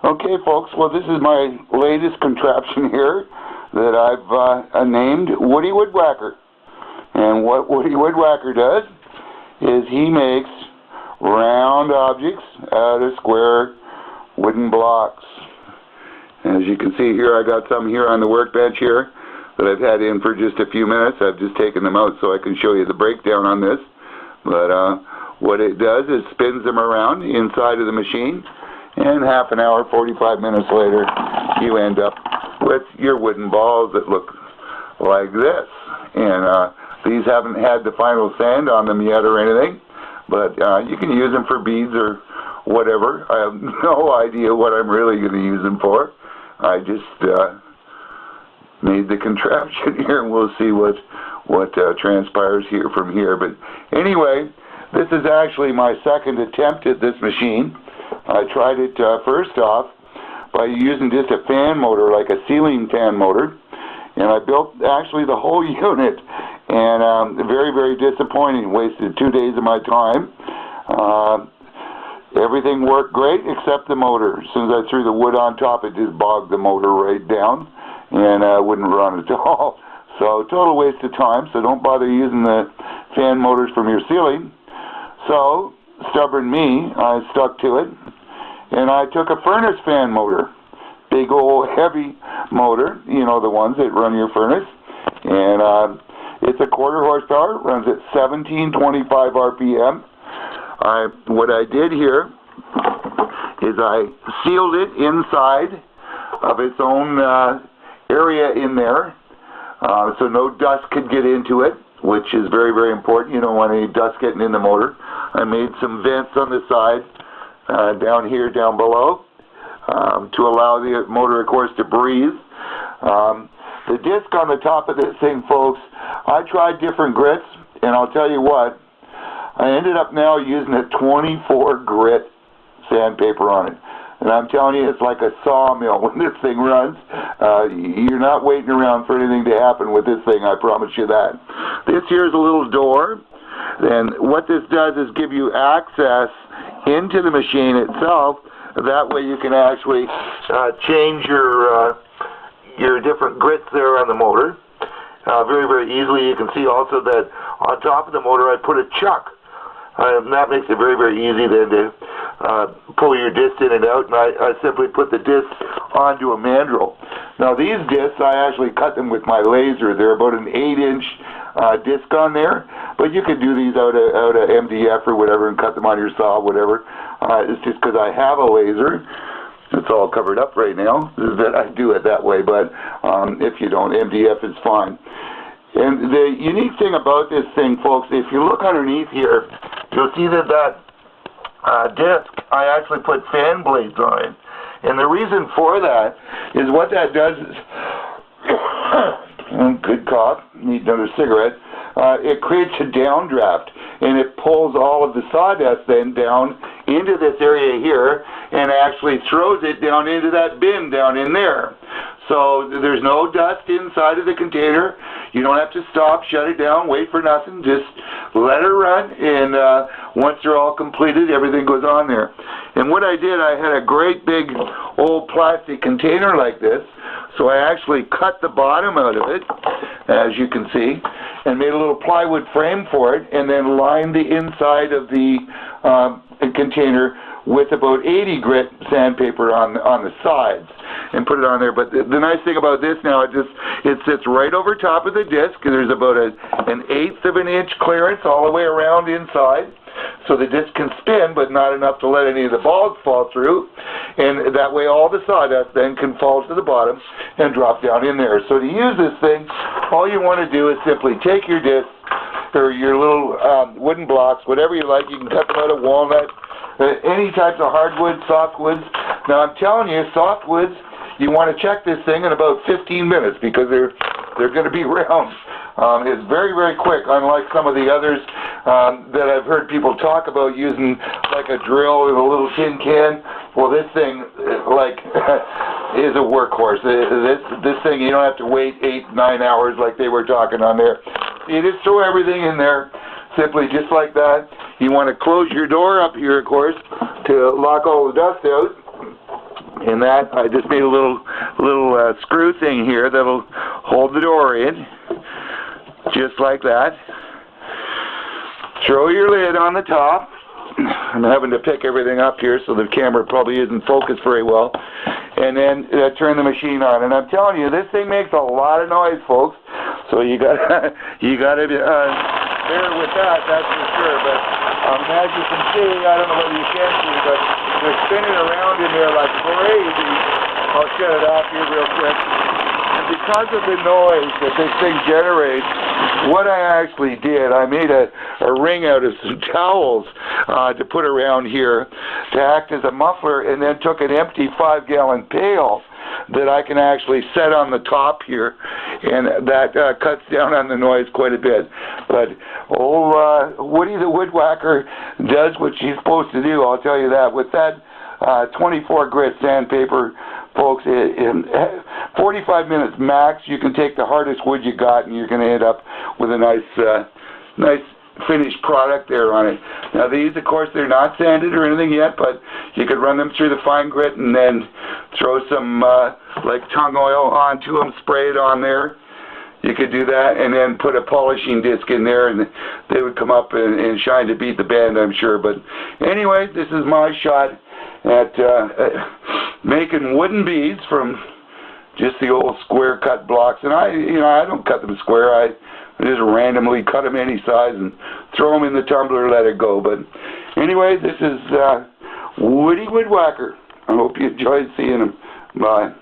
Okay, folks, well, this is my latest contraption here that I've named Woody Wood Wacker. And what Woody Wood Wacker does is he makes round objects out of square wooden blocks. As you can see here, I got some here on the workbench here that I've had in for just a few minutes. I've just taken them out so I can show you the breakdown on this. But what it does is spins them around inside of the machine, and half an hour, 45 minutes later, you end up with your wooden balls that look like this. And these haven't had the final sand on them yet or anything, but you can use them for beads or whatever. I have no idea what I'm really going to use them for. I just made the contraption here, and we'll see what transpires here from here. But anyway, this is actually my second attempt at this machine. I tried it first off by using just a fan motor, like a ceiling fan motor, and I built actually the whole unit, and very, very disappointing. Wasted 2 days of my time. Everything worked great except the motor. As soon as I threw the wood on top, it just bogged the motor right down, and wouldn't run at all. So total waste of time, so don't bother using the fan motors from your ceiling. So, stubborn me, I stuck to it, and I took a furnace fan motor, big old heavy motor, you know, the ones that run your furnace, and it's a quarter horsepower, runs at 1725 RPM. What I did here is I sealed it inside of its own area in there, so no dust could get into it, which is very, very important. You don't want any dust getting in the motor. I made some vents on the side, down here, down below, to allow the motor, of course, to breathe. The disc on the top of this thing, folks, I tried different grits, and I'll tell you what, I ended up now using a 24 grit sandpaper on it. And I'm telling you, it's like a sawmill when this thing runs. You're not waiting around for anything to happen with this thing, I promise you that. This here's a little door, and what this does is give you access into the machine itself. That way you can actually change your different grits there on the motor. Very, very easily. You can see also that on top of the motor I put a chuck. That makes it very, very easy then to pull your disc in and out, and I simply put the disc onto a mandrel. Now these discs, I actually cut them with my laser. They're about an 8-inch disc on there, but you could do these out of MDF or whatever and cut them on your saw, whatever. It's just because I have a laser. It's all covered up right now that I do it that way, but if you don't, MDF is fine. And the unique thing about this thing, folks, if you look underneath here, you'll see that disc, I actually put fan blades on it. And the reason for that is what that does is, good cough, need another cigarette, it creates a downdraft, and it pulls all of the sawdust then down into this area here, and actually throws it down into that bin down in there. So there's no dust inside of the container. You don't have to stop, shut it down, wait for nothing. Just let it run, and once they're all completed, everything goes on there. And what I did, I had a great big old plastic container like this, so I actually cut the bottom out of it, as you can see, and made a little plywood frame for it, and then lined the inside of the container with about 80 grit sandpaper on the sides, and put it on there. But the nice thing about this now, it sits right over top of the disc, and there's about an 1/8 of an inch clearance all the way around inside, so the disc can spin, but not enough to let any of the balls fall through, and that way all the sawdust then can fall to the bottom and drop down in there. So to use this thing, all you want to do is simply take your disc, or your little wooden blocks, whatever you like. You can cut them out of walnut, any types of hardwood, softwoods. Now I'm telling you, softwoods, you want to check this thing in about 15 minutes because they're going to be round. It's very, very quick, unlike some of the others that I've heard people talk about using, like a drill in a little tin can. Well, this thing, is a workhorse. This thing, you don't have to wait 8-9 hours like they were talking on there. You just throw everything in there, simply just like that. You want to close your door up here, of course, to lock all the dust out. And that, I just made a little screw thing here that'll hold the door in, just like that. Throw your lid on the top. I'm having to pick everything up here, so the camera probably isn't focused very well. And then turn the machine on. And I'm telling you, this thing makes a lot of noise, folks. So you gotta bear with that, that's for sure. But as you can see, I don't know whether you can see, but they're spinning around in there like crazy. I'll shut it off here real quick. And because of the noise that this thing generates, what I actually did, I made a ring out of some towels to put around here to act as a muffler, and then took an empty 5-gallon pail that I can actually set on the top here, and that cuts down on the noise quite a bit. But Woody the Wood Wacker does what she's supposed to do, I'll tell you that. With that 24 grit sandpaper, folks, in 45 minutes max, you can take the hardest wood you got, and you're going to end up with a nice finished product there on it. Now these, of course, they're not sanded or anything yet, but you could run them through the fine grit and then throw some like tung oil onto them, spray it on there. You could do that, and then put a polishing disc in there, and they would come up and shine to beat the band, I'm sure. But anyway, this is my shot at making wooden beads from just the old square cut blocks. And I don't cut them square. I just randomly cut them any size and throw them in the tumbler, let it go. But anyway, this is Woody Wood Wacker. I hope you enjoyed seeing him. Bye.